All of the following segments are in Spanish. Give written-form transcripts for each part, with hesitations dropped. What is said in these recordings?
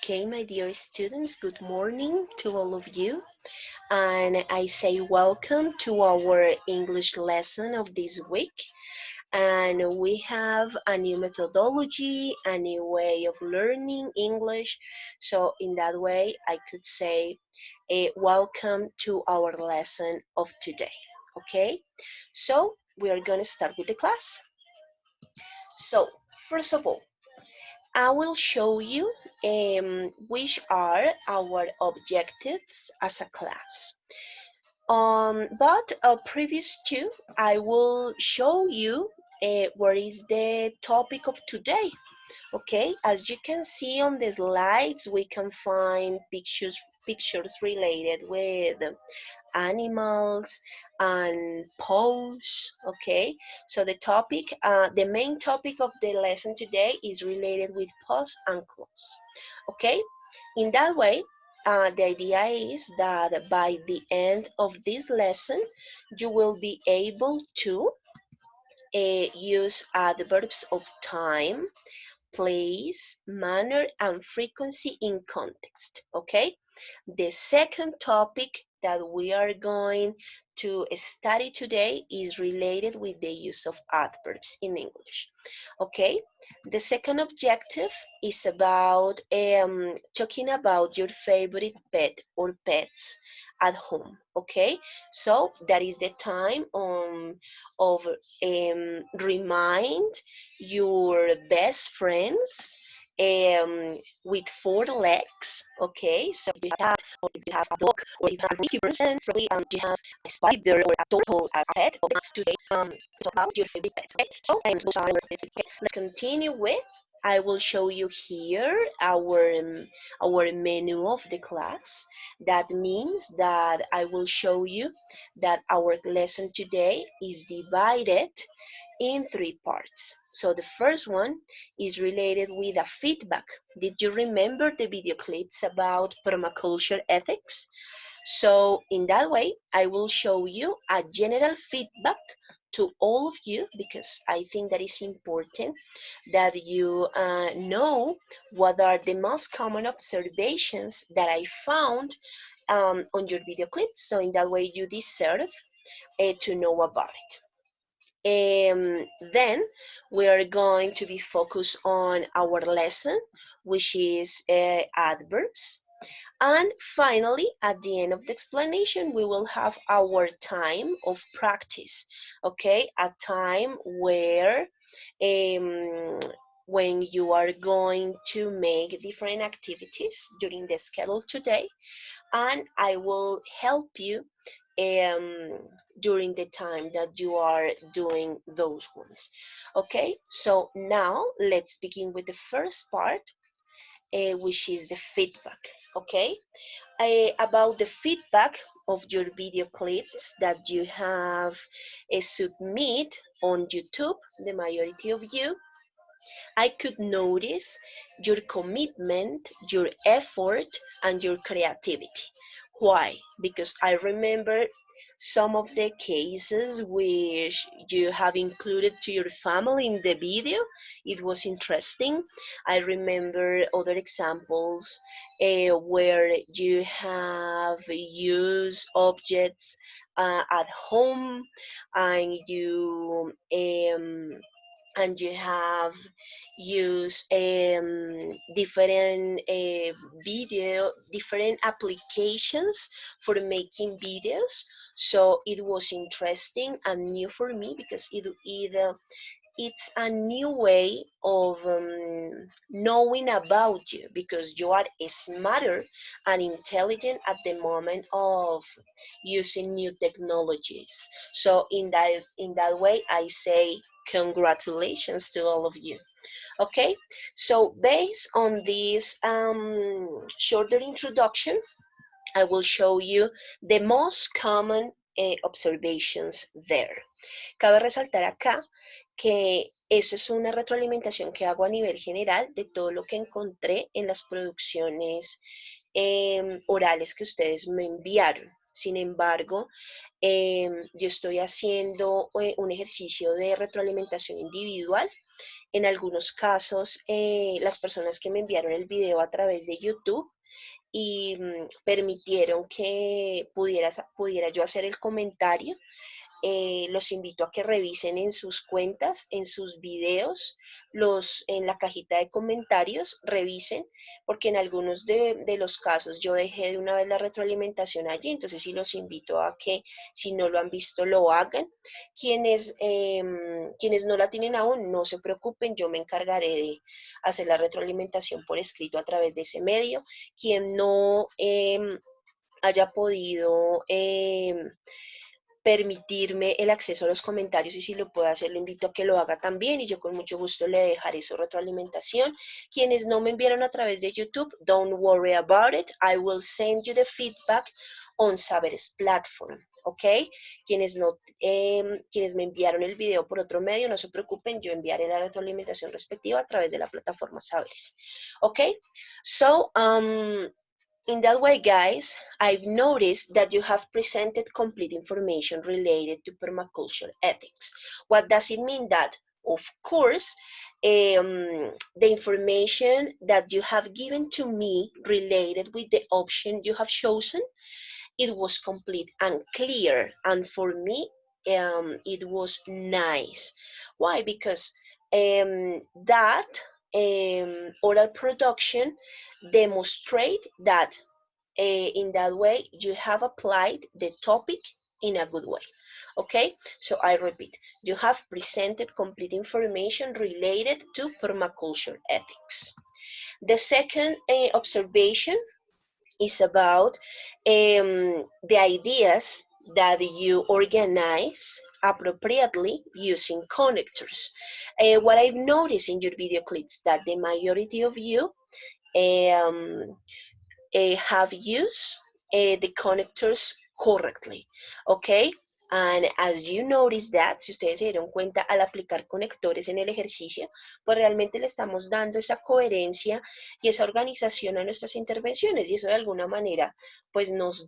Okay, my dear students, good morning to all of you. And I say welcome to our English lesson of this week. And we have a new methodology, a new way of learning English. So, in that way, I could say welcome to our lesson of today. Okay, so we are going to start with the class. So, first of all, I will show you which are our objectives as a class. But previous to, I will show you what is the topic of today. Okay, as you can see on the slides, we can find pictures related with animals and pose. Okay, so the main topic of the lesson today is related with pose and close. Okay, in that way, the idea is that by the end of this lesson you will be able to use adverbs of time, place, manner, and frequency in context. Okay, the second topic that we are going to study today is related with the use of adverbs in English. Okay, the second objective is about talking about your favorite pet or pets at home. Okay, so that is the time of remind your best friends with four legs. Okay, so if you have a cat, or if you have a dog, or if you have a risky person, probably you have a spider or a turtle as a pet. Okay, today talk about your favorite pets. Okay, so those are our pets. Okay, let's continue with. I will show you here our menu of the class. That means that I will show you that our lesson today is divided in three parts. So the first one is related with a feedback. Did you remember the video clips about permaculture ethics? So in that way, I will show you a general feedback to all of you because I think that is important that you know what are the most common observations that I found on your video clips. So in that way, you deserve to know about it. Then we are going to be focused on our lesson, which is adverbs. And finally, at the end of the explanation, we will have our time of practice, okay? A time where when you are going to make different activities during the schedule today, and I will help you um, during the time that you are doing those ones. Okay, so now let's begin with the first part, which is the feedback. Okay, about the feedback of your video clips that you have submit on YouTube, the majority of you, I could notice your commitment, your effort, and your creativity. Why? Because I remember some of the cases which you have included to your family in the video. It was interesting. I remember other examples where you have used objects at home and you have used different applications for making videos. So it was interesting and new for me because it's a new way of knowing about you because you are smarter and intelligent at the moment of using new technologies. So in that way, I say congratulations to all of you. Okay, so based on this shorter introduction, I will show you the most common observations there. Cabe resaltar acá que eso es una retroalimentación que hago a nivel general de todo lo que encontré en las producciones orales que ustedes me enviaron. Sin embargo, yo estoy haciendo un ejercicio de retroalimentación individual en algunos casos, las personas que me enviaron el video a través de YouTube y permitieron que pudiera yo hacer el comentario. Los invito a que revisen en sus cuentas, en sus videos, en la cajita de comentarios, revisen, porque en algunos de los casos yo dejé de una vez la retroalimentación allí, entonces sí los invito a que si no lo han visto lo hagan. Quienes no la tienen aún, no se preocupen, yo me encargaré de hacer la retroalimentación por escrito a través de ese medio. Quien no haya podido permitirme el acceso a los comentarios y si lo puede hacer, lo invito a que lo haga también y yo con mucho gusto le dejaré su retroalimentación. Quienes no me enviaron a través de YouTube, don't worry about it. I will send you the feedback on Saber's platform. ¿Ok? Quienes me enviaron el video por otro medio, no se preocupen, yo enviaré la retroalimentación respectiva a través de la plataforma Saberes. ¿Ok? So, in that way, guys, I've noticed that you have presented complete information related to permaculture ethics. What does it mean? That, of course, the information that you have given to me related with the option you have chosen, it was complete and clear. And for me, it was nice. Why? Because that oral production demonstrate that in that way you have applied the topic in a good way. Okay, so I repeat, you have presented complete information related to permaculture ethics. The second observation is about the ideas that you organize appropriately using connectors. What I've noticed in your video clips that the majority of you um, have used the connectors correctly, okay? And as you notice that, si ustedes se dieron cuenta al aplicar conectores en el ejercicio, pues realmente le estamos dando esa coherencia y esa organización a nuestras intervenciones y eso de alguna manera pues nos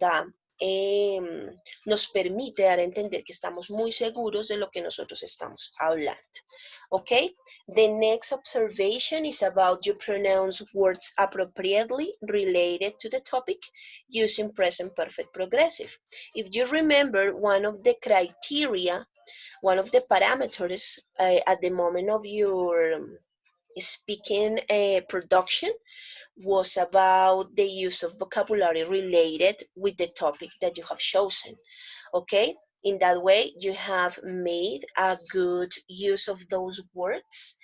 permite dar a entender que estamos muy seguros de lo que nosotros estamos hablando. Okay, the next observation is about you pronounce words appropriately related to the topic using present perfect progressive. If you remember, one of the criteria, one of the parameters at the moment of your speaking production was about the use of vocabulary related with the topic that you have chosen. Okay, in that way you have made a good use of those words.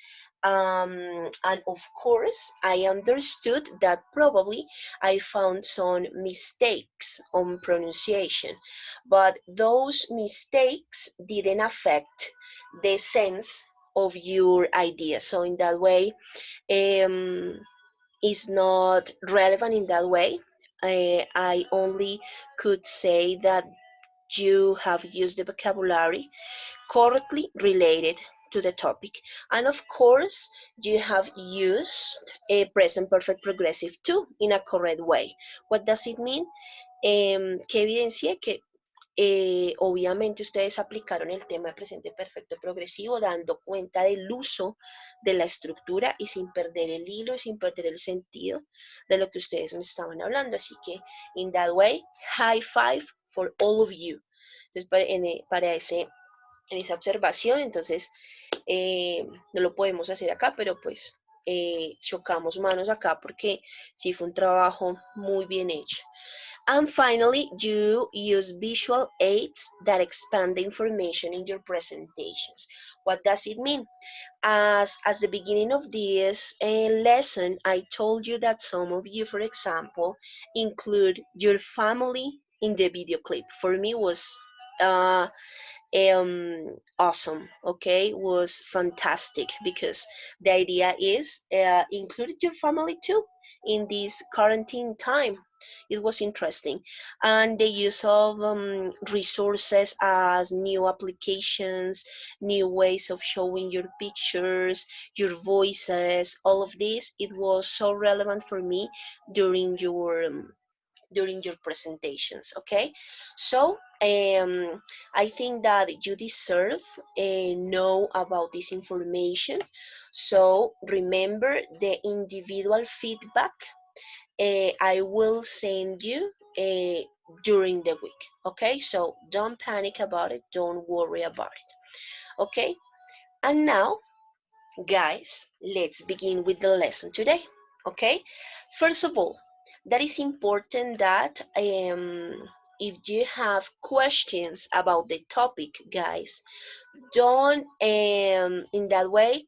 And of course, I understood that probably I found some mistakes on pronunciation, but those mistakes didn't affect the sense of your idea. So in that way, is not relevant in that way. I only could say that you have used the vocabulary correctly related to the topic. And of course, you have used a present perfect progressive too in a correct way. What does it mean? Que evidencia que obviamente ustedes aplicaron el tema de presente perfecto progresivo dando cuenta del uso de la estructura y sin perder el hilo y sin perder el sentido de lo que ustedes me estaban hablando. Así que, in that way, high five for all of you. Entonces, en esa observación, entonces, no lo podemos hacer acá, pero pues chocamos manos acá porque sí fue un trabajo muy bien hecho. And finally, you use visual aids that expand the information in your presentations. What does it mean? As the beginning of this lesson, I told you that some of you, for example, include your family in the video clip. For me, was awesome, okay, was fantastic because the idea is include your family too in this quarantine time. It was interesting, and the use of resources as new applications, new ways of showing your pictures, your voices, all of this, it was so relevant for me during your during your presentations, okay? So I think that you deserve know about this information. So remember the individual feedback I will send you during the week, okay? So don't panic about it, don't worry about it, okay? And now, guys, let's begin with the lesson today, okay? First of all, that is important that if you have questions about the topic, guys, don't in that way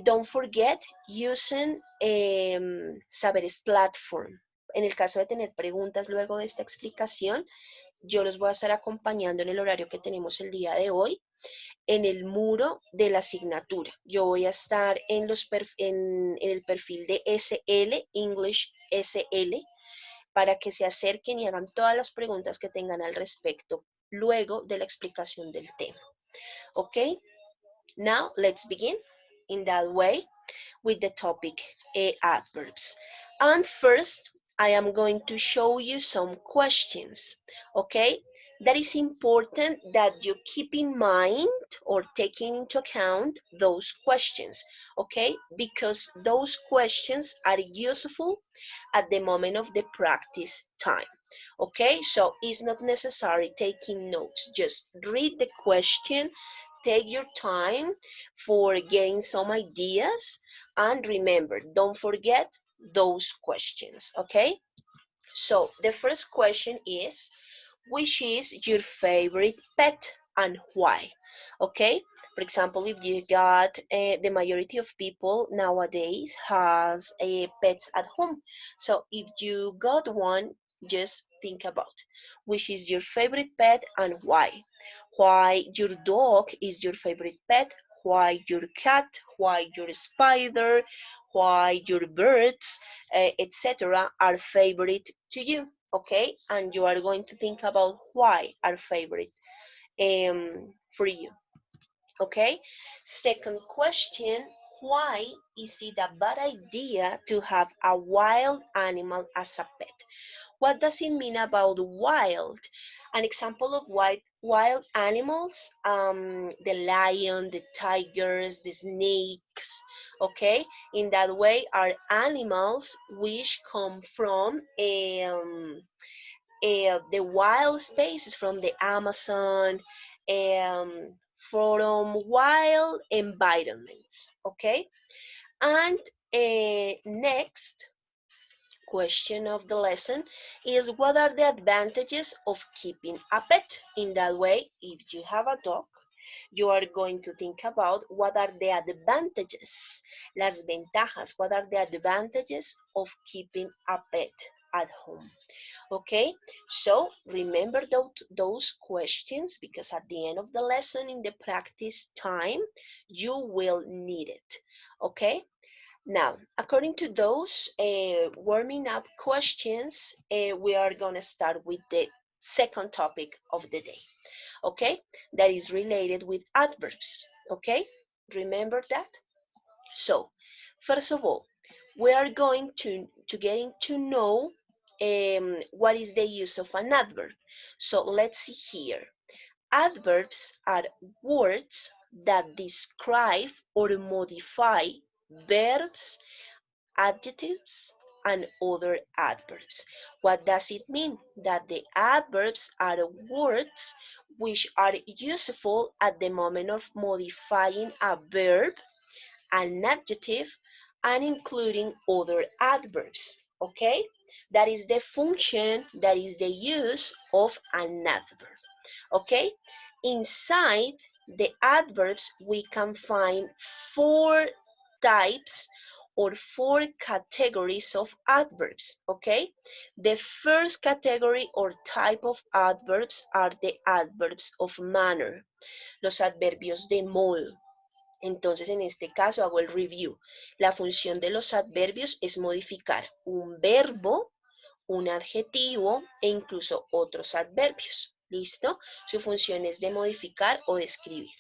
don't forget using Saberes Platform. En el caso de tener preguntas luego de esta explicación, yo los voy a estar acompañando en el horario que tenemos el día de hoy en el muro de la asignatura. Yo voy a estar en el perfil de SL, English SL, para que se acerquen y hagan todas las preguntas que tengan al respecto luego de la explicación del tema. ¿Ok? Now, let's begin in that way with the topic adverbs. And first, I am going to show you some questions, okay? That is important that you keep in mind or taking into account those questions, okay? Because those questions are useful at the moment of the practice time. Okay, so it's not necessary taking notes. Just read the question, take your time for getting some ideas, and remember, don't forget those questions, okay? So the first question is, which is your favorite pet and why? Okay, for example, if you got the majority of people nowadays has pets at home. So if you got one, just think about which is your favorite pet and why. Why your dog is your favorite pet, why your cat, why your spider, why your birds, etc. are favorite to you, okay? And you are going to think about why are favorite for you, okay? Second question, why is it a bad idea to have a wild animal as a pet? What does it mean about wild? An example of wild animals, the lion, the tigers, the snakes, okay? In that way are animals which come from the wild spaces, from the Amazon, from wild environments, okay? And next, question of the lesson is, what are the advantages of keeping a pet? In that way, if you have a dog, you are going to think about what are the advantages, las ventajas, what are the advantages of keeping a pet at home. Okay, so remember those questions, because at the end of the lesson in the practice time, you will need it. Okay, now, according to those warming up questions, we are going to start with the second topic of the day, okay? That is related with adverbs, okay? Remember that? So, first of all, we are going to getting to know what is the use of an adverb. So, let's see here. Adverbs are words that describe or modify verbs, adjectives, and other adverbs. What does it mean? That the adverbs are words which are useful at the moment of modifying a verb, an adjective, and including other adverbs. Okay? That is the function, that is the use of an adverb. Okay? Inside the adverbs, we can find four types or four categories of adverbs, okay? The first category or type of adverbs are the adverbs of manner, los adverbios de modo. Entonces, en este caso hago el review. La función de los adverbios es modificar un verbo, un adjetivo e incluso otros adverbios. ¿Listo? Su función es de modificar o describir.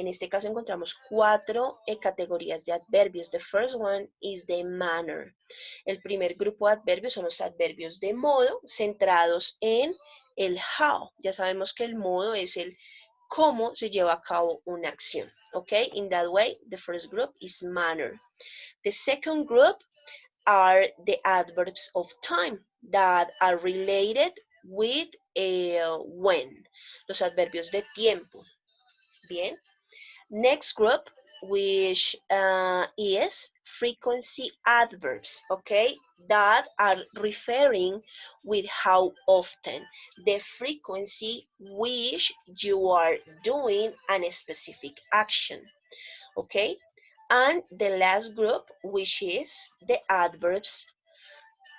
En este caso encontramos 4 categorías de adverbios. The first one is the manner. El primer grupo de adverbios son los adverbios de modo, centrados en el how. Ya sabemos que el modo es el cómo se lleva a cabo una acción. Okay, in that way, the first group is manner. The second group are the adverbs of time that are related with when. Los adverbios de tiempo. Bien. Next group, which is frequency adverbs, okay, that are referring with how often, the frequency which you are doing a specific action, okay. And the last group, which is the adverbs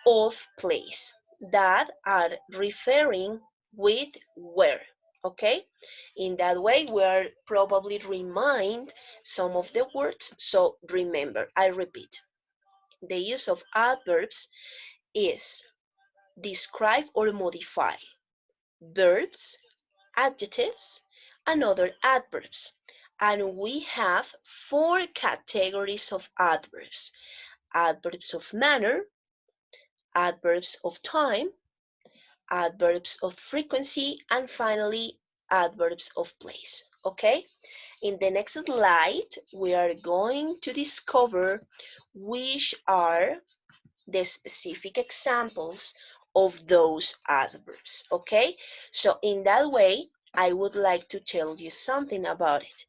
of place that are referring with where, okay? In that way, we are probably remind some of the words, so remember, I repeat. The use of adverbs is describe or modify verbs, adjectives, and other adverbs. And we have 4 categories of adverbs. Adverbs of manner, adverbs of time, adverbs of frequency, and finally, adverbs of place, okay? In the next slide, we are going to discover which are the specific examples of those adverbs, okay? So in that way, I would like to tell you something about it.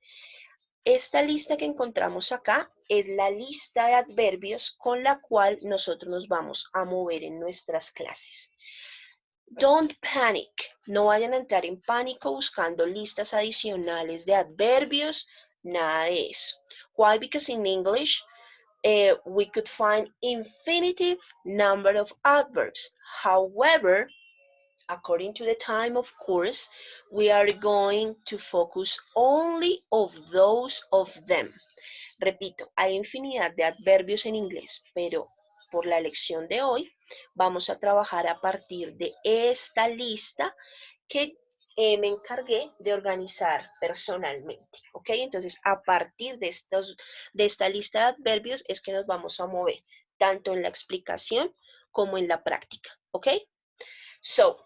Esta lista que encontramos acá es la lista de adverbios con la cual nosotros nos vamos a mover en nuestras clases. Don't panic. No vayan a entrar en pánico buscando listas adicionales de adverbios, nada de eso. Why? Because in English, we could find infinitive number of adverbs. However, according to the time, of course, we are going to focus only of those of them. Repito, hay infinidad de adverbios en inglés, pero por la lección de hoy vamos a trabajar a partir de esta lista que me encargué de organizar personalmente, ¿ok? Entonces, a partir de esta lista de adverbios es que nos vamos a mover, tanto en la explicación como en la práctica, ¿ok? So,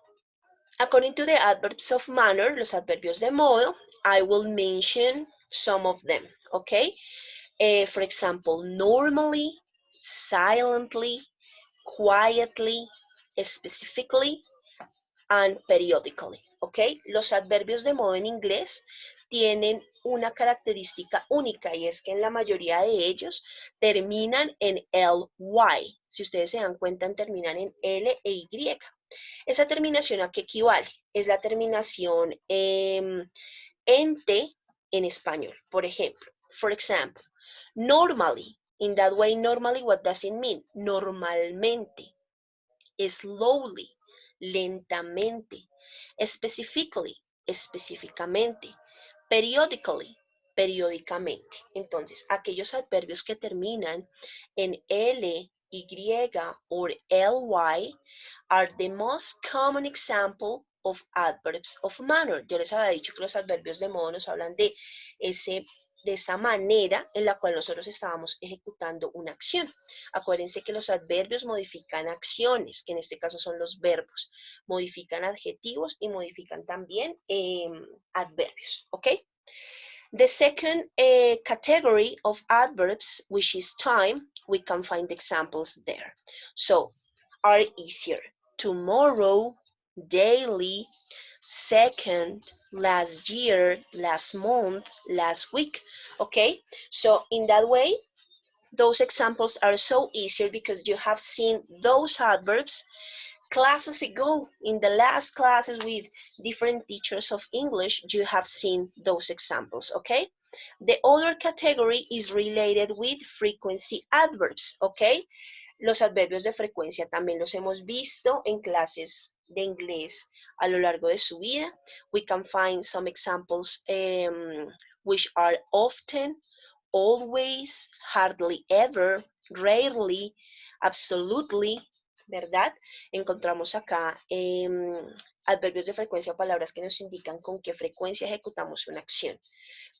according to the adverbs of manner, los adverbios de modo, I will mention some of them, ¿ok? For example, normally, silently, quietly, specifically, and periodically, ¿ok? Los adverbios de modo en inglés tienen una característica única y es que en la mayoría de ellos terminan en ly. Si ustedes se dan cuenta, terminan en L e Y. Esa terminación ¿a qué equivale? Es la terminación ente en español. Por ejemplo, for example, normally. In that way, normally, what does it mean? Normalmente. Slowly, lentamente. Specifically, específicamente. Periodically, periódicamente. Entonces, aquellos adverbios que terminan en L, Y o ly are the most common example of adverbs of manner. Yo les había dicho que los adverbios de modo nos hablan de esa manera en la cual nosotros estábamos ejecutando una acción. Acuérdense que los adverbios modifican acciones, que en este caso son los verbos. Modifican adjetivos y modifican también adverbios, ¿ok? The second category of adverbs, which is time, we can find examples there. So, are easier. Tomorrow, daily, second, last year, last month, last week, okay? So in that way, those examples are so easier because you have seen those adverbs classes ago. In the last classes with different teachers of English, you have seen those examples, okay? The other category is related with frequency adverbs, okay? Los adverbios de frecuencia también los hemos visto en clases de inglés a lo largo de su vida. We can find some examples which are often, always, hardly ever, rarely, absolutely, ¿verdad? Encontramos acá adverbios de frecuencia o palabras que nos indican con qué frecuencia ejecutamos una acción,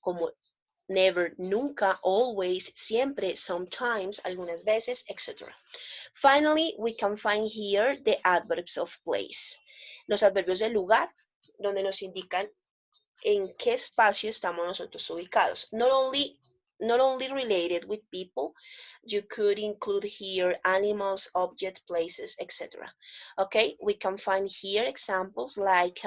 como never, nunca, always, siempre, sometimes, algunas veces, etc. Finally, we can find here the adverbs of place. Los adverbios del lugar, donde nos indican en qué espacio estamos nosotros ubicados. Not only related with people, you could include here animals, objects, places, etc. Okay, we can find here examples like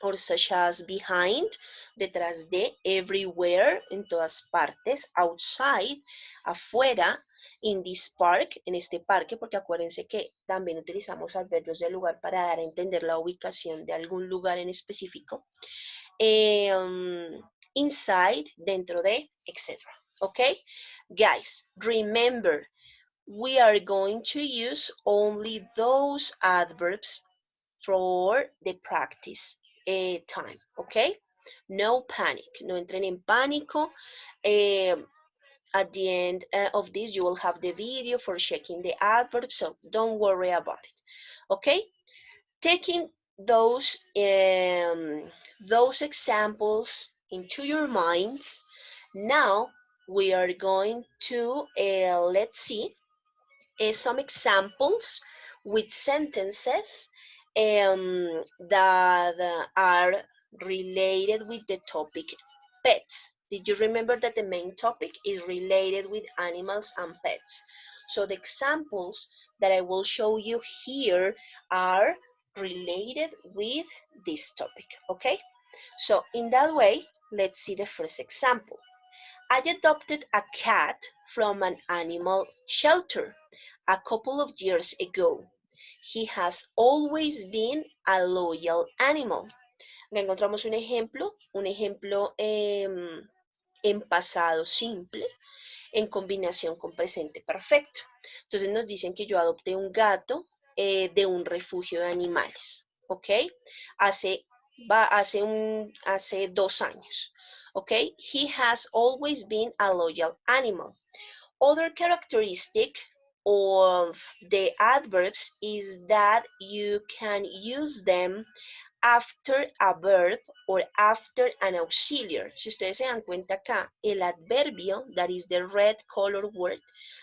or such as behind, detrás de, everywhere, en todas partes, outside, afuera, in this park, en este parque, porque acuérdense que también utilizamos adverbios de lugar para dar a entender la ubicación de algún lugar en específico. Inside, dentro de, etc. Okay? Guys, remember, we are going to use only those adverbs for the practice time, okay? No panic, no entren en pánico. At the end of this, you will have the video for checking the adverbs, so don't worry about it, okay? Taking those examples into your minds, now we are going to, let's see, some examples with sentences that are related with the topic pets. Did you remember that the main topic is related with animals and pets? So the examples that I will show you here are related with this topic, okay? So in that way, let's see the first example. I adopted a cat from an animal shelter a couple of years ago. He has always been a loyal animal. Acá encontramos un ejemplo en pasado simple, en combinación con presente perfecto. Entonces nos dicen que yo adopté un gato de un refugio de animales, ¿ok? Hace 2 años, ¿ok? He has always been a loyal animal. Other characteristic of the adverbs is that you can use them after a verb or after an auxiliary. Si ustedes se dan cuenta acá, el adverbio, that is the red color word,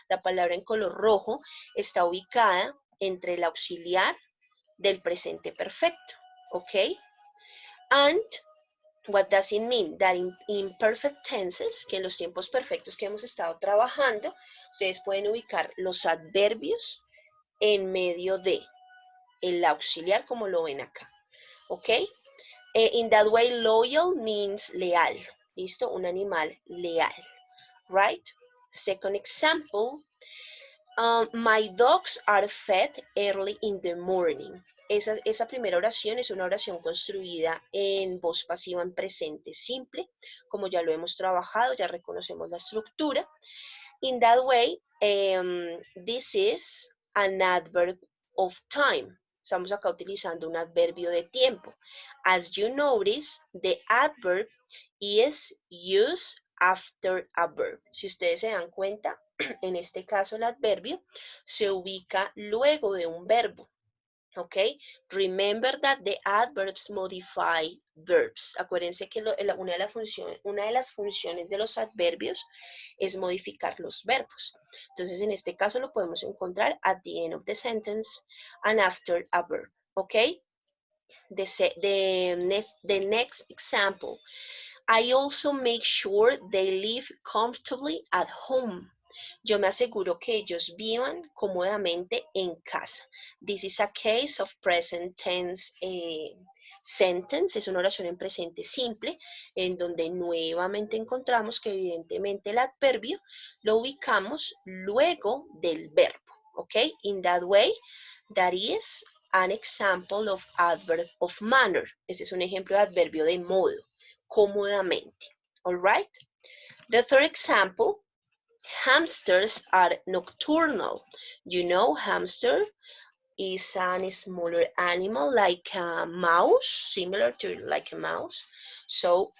la palabra en color rojo, está ubicada entre el auxiliar del presente perfecto, ¿ok? And what does it mean? That in perfect tenses, que en los tiempos perfectos que hemos estado trabajando, ustedes pueden ubicar los adverbios en medio de el auxiliar, como lo ven acá, ¿ok? In that way, loyal means leal. ¿Listo? Un animal leal. Right? Second example. My dogs are fed early in the morning. Esa primera oración es una oración construida en voz pasiva en presente simple. Como ya lo hemos trabajado, ya reconocemos la estructura. In that way, this is an adverb of time. Estamos acá utilizando un adverbio de tiempo. As you notice, the adverb is used after a verb. Si ustedes se dan cuenta, en este caso el adverbio se ubica luego de un verbo. ¿Ok? Remember that the adverbs modify verbs. Acuérdense que una de las funciones de los adverbios es modificar los verbos. Entonces, en este caso lo podemos encontrar at the end of the sentence and after a verb. ¿Ok? The next example. I also make sure they live comfortably at home. Yo me aseguro que ellos vivan cómodamente en casa. This is a case of present tense sentence. Es una oración en presente simple, en donde nuevamente encontramos que evidentemente el adverbio lo ubicamos luego del verbo. ¿Ok? In that way, that is an example of adverb of manner. Ese es un ejemplo de adverbio de modo, cómodamente. All right? The third example. Hamsters are nocturnal. You know, hamster is a smaller animal like a mouse, similar to like a mouse. So,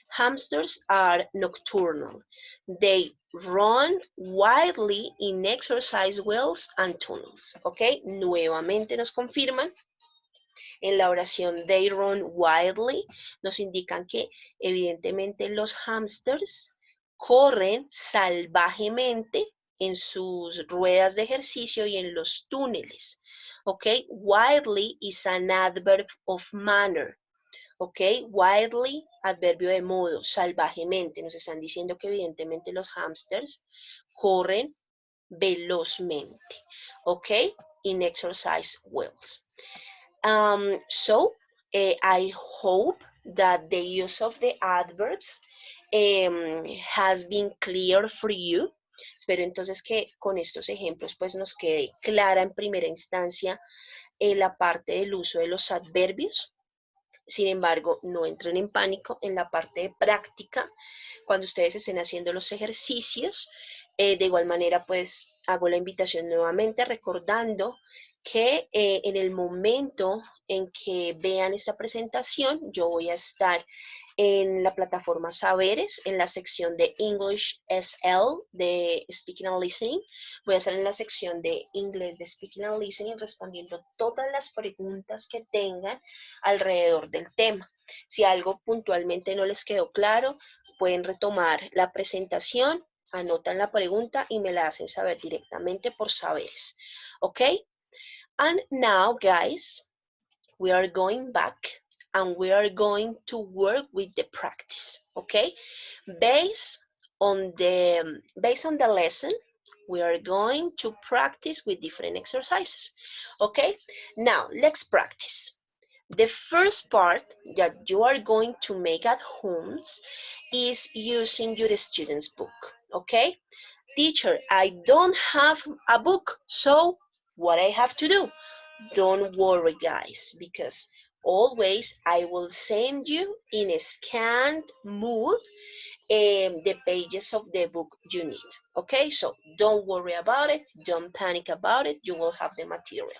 hamsters are nocturnal. They run wildly in exercise wells and tunnels. ¿Ok? Nuevamente nos confirman En la oración they run wildly nos indican que evidentemente los hamsters corren salvajemente en sus ruedas de ejercicio y en los túneles. ¿Ok? Wildly is an adverb of manner. ¿Ok? Wildly, adverbio de modo, salvajemente. Nos están diciendo que evidentemente los hamsters corren velozmente. ¿Ok? In exercise wheels. I hope that the use of the adverbs has been clear for you. Espero entonces que con estos ejemplos pues nos quede clara en primera instancia la parte del uso de los adverbios. Sin embargo, no entren en pánico en la parte de práctica cuando ustedes estén haciendo los ejercicios. De igual manera, pues hago la invitación nuevamente recordando que en el momento en que vean esta presentación, yo voy a estar en la plataforma Saberes, en la sección de English SL de Speaking and Listening. Voy a estar en la sección de Inglés de Speaking and Listening respondiendo todas las preguntas que tengan alrededor del tema. Si algo puntualmente no les quedó claro, pueden retomar la presentación, anotan la pregunta y me la hacen saber directamente por Saberes. ¿Ok? And now, guys, we are going back and we are going to work with the practice, okay? Based on the lesson, we are going to practice with different exercises, okay? Now, let's practice. The first part that you are going to make at home is using your student's book, okay? Teacher, I don't have a book, so what I have to do? Don't worry, guys, because always I will send you in a scanned mode the pages of the book you need. Okay, so don't worry about it. Don't panic about it. You will have the material.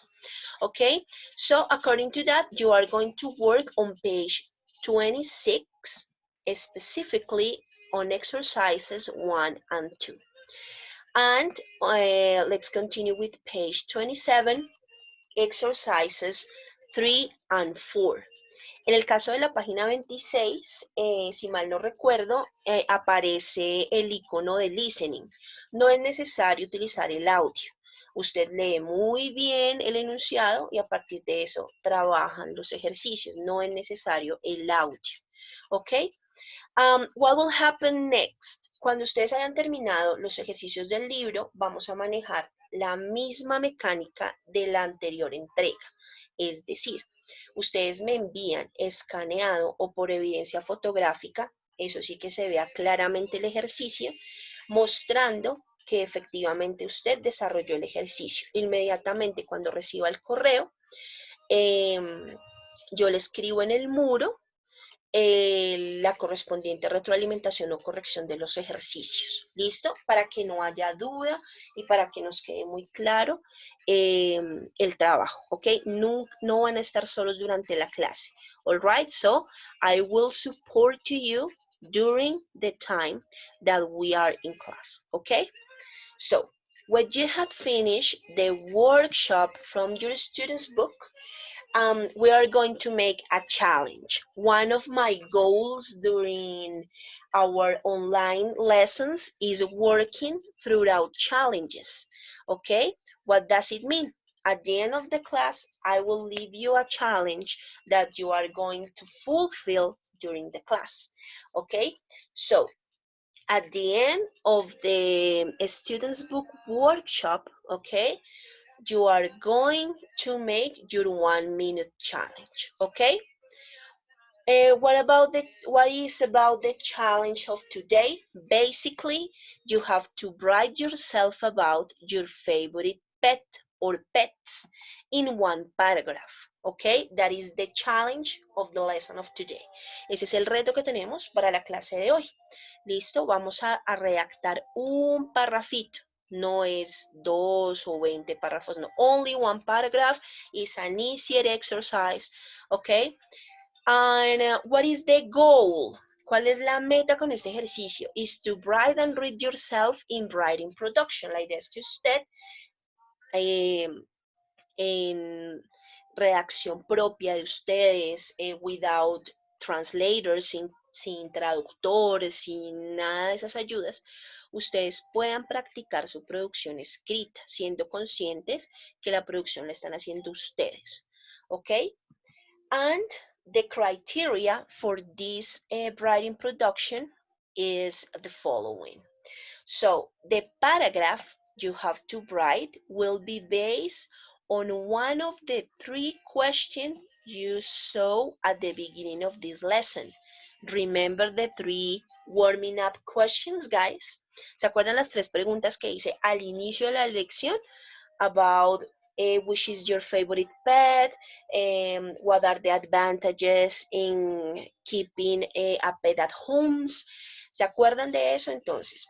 Okay, so according to that, you are going to work on page 26, specifically on exercises 1 and 2. And let's continue with page 27, exercises 3 and 4. En el caso de la página 26, si mal no recuerdo, aparece el icono de listening. No es necesario utilizar el audio. Usted lee muy bien el enunciado y a partir de eso trabajan los ejercicios. No es necesario el audio. ¿Ok? What will happen next? Cuando ustedes hayan terminado los ejercicios del libro, vamos a manejar la misma mecánica de la anterior entrega. Es decir, ustedes me envían escaneado o por evidencia fotográfica, eso sí que se vea claramente el ejercicio, mostrando que efectivamente usted desarrolló el ejercicio. Inmediatamente cuando reciba el correo, yo le escribo en el muro la correspondiente retroalimentación o corrección de los ejercicios. ¿Listo? Para que no haya duda y para que nos quede muy claro el trabajo. ¿Ok? No van a estar solos durante la clase. All right? So, I will support to you during the time that we are in class. ¿Ok? So, when you have finished the workshop from your student's book, we are going to make a challenge. One of my goals during our online lessons is working throughout challenges. Okay, what does it mean? At the end of the class, I will leave you a challenge that you are going to fulfill during the class. Okay, so at the end of the student's book workshop, okay, you are going to make your 1 minute challenge, okay? What is about the challenge of today? Basically, you have to write yourself about your favorite pet or pets in 1 paragraph, okay? That is the challenge of the lesson of today. Ese es el reto que tenemos para la clase de hoy. Listo, vamos a redactar un parrafito. No es 2 o 20 párrafos, no. Only 1 paragraph is an easier exercise, okay? And what is the goal? ¿Cuál es la meta con este ejercicio? Is to write and read yourself in writing production. La idea es que usted redacción propia de ustedes, without translators, sin traductores, sin nada de esas ayudas, ustedes puedan practicar su producción escrita, siendo conscientes que la producción la están haciendo ustedes. ¿Ok? And the criteria for this writing production is the following. So the paragraph you have to write will be based on one of the 3 questions you saw at the beginning of this lesson. Remember the 3 warming up questions, guys? ¿Se acuerdan las 3 preguntas que hice al inicio de la lección? About which is your favorite pet, what are the advantages in keeping a pet at homes. ¿Se acuerdan de eso? Entonces,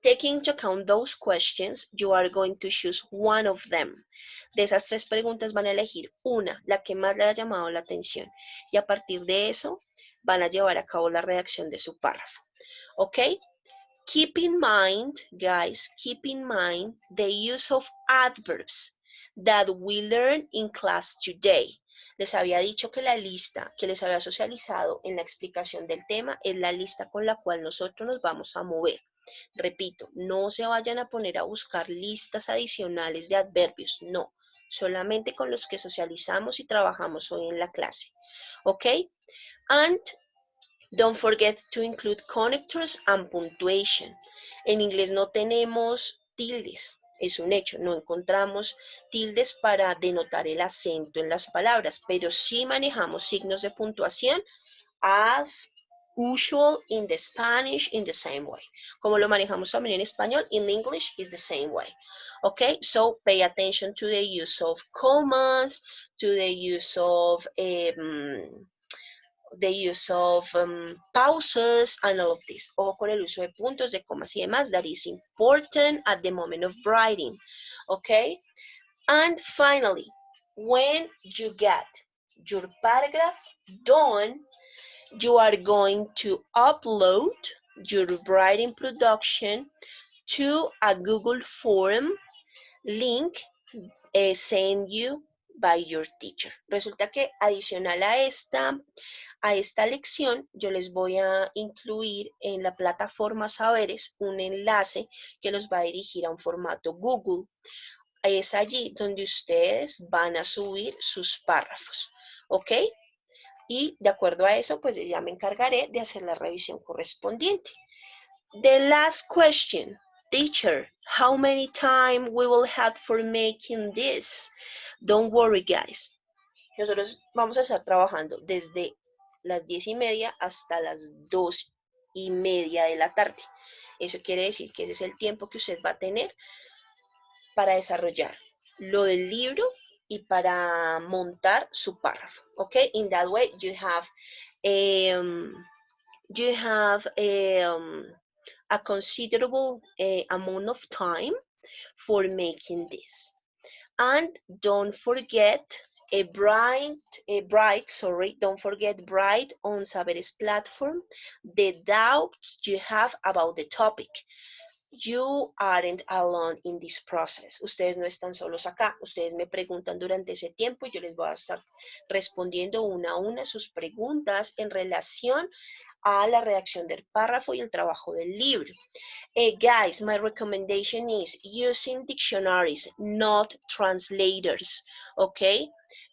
taking into account those questions, you are going to choose one of them. De esas 3 preguntas van a elegir una, la que más le haya llamado la atención. Y a partir de eso, van a llevar a cabo la redacción de su párrafo. ¿Ok? Keep in mind, guys, keep in mind the use of adverbs that we learned in class today. Les había dicho que la lista que les había socializado en la explicación del tema es la lista con la cual nosotros nos vamos a mover. Repito, no se vayan a poner a buscar listas adicionales de adverbios, no, solamente con los que socializamos y trabajamos hoy en la clase. ¿Ok? And don't forget to include connectors and punctuation. En inglés no tenemos tildes, es un hecho, no encontramos tildes para denotar el acento en las palabras, pero sí manejamos signos de puntuación as usual in the Spanish in the same way. Como lo manejamos también en español, in English is the same way. Okay, so pay attention to the use of commas, to the use of pauses and all of this. O con el uso de puntos, de comas y demás. That is important at the moment of writing. Okay? And finally, when you get your paragraph done, you are going to upload your writing production to a Google form link sent you by your teacher. Resulta que adicional a esta lección, yo les voy a incluir en la plataforma Saberes un enlace que los va a dirigir a un formato Google. Es allí donde ustedes van a subir sus párrafos, ¿ok? Y de acuerdo a eso, pues ya me encargaré de hacer la revisión correspondiente. The last question, teacher, how many time we will have for making this? Don't worry, guys. Nosotros vamos a estar trabajando desde las 10:30 hasta las 2:30 de la tarde. Eso quiere decir que ese es el tiempo que usted va a tener para desarrollar lo del libro y para montar su párrafo. ¿Ok? In that way, you have a considerable amount of time for making this. And don't forget don't forget bright on Saberes platform the doubts you have about the topic. You aren't alone in this process. Ustedes no están solos acá. Ustedes me preguntan durante ese tiempo y yo les voy a estar respondiendo una a una sus preguntas en relación a la redacción del párrafo y el trabajo del libro. Guys, my recommendation is using dictionaries, not translators, okay?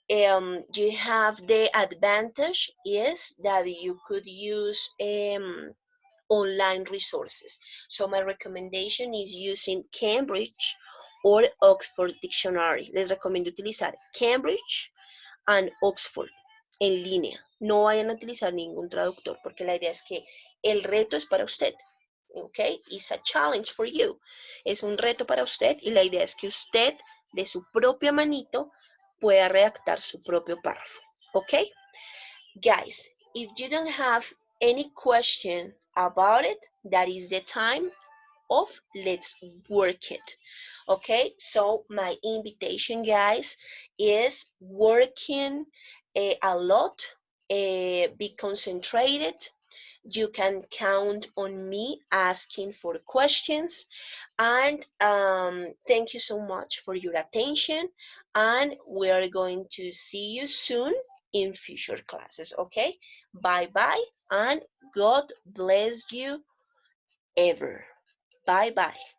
You have the advantage is that you could use online resources. So my recommendation is using Cambridge or Oxford Dictionary. Les recomiendo utilizar Cambridge and Oxford en línea. No vayan a utilizar ningún traductor porque la idea es que el reto es para usted. ¿Ok? It's a challenge for you. Es un reto para usted y la idea es que usted de su propia manito pueda redactar su propio párrafo. ¿Ok? Guys, if you don't have any question about it, that is the time of let's work it. Okay, so my invitation, guys, is working a lot, be concentrated, You can count on me asking for questions. And thank you so much for your attention. And we are going to see you soon in future classes. Okay? Bye bye. And God bless you ever. Bye bye.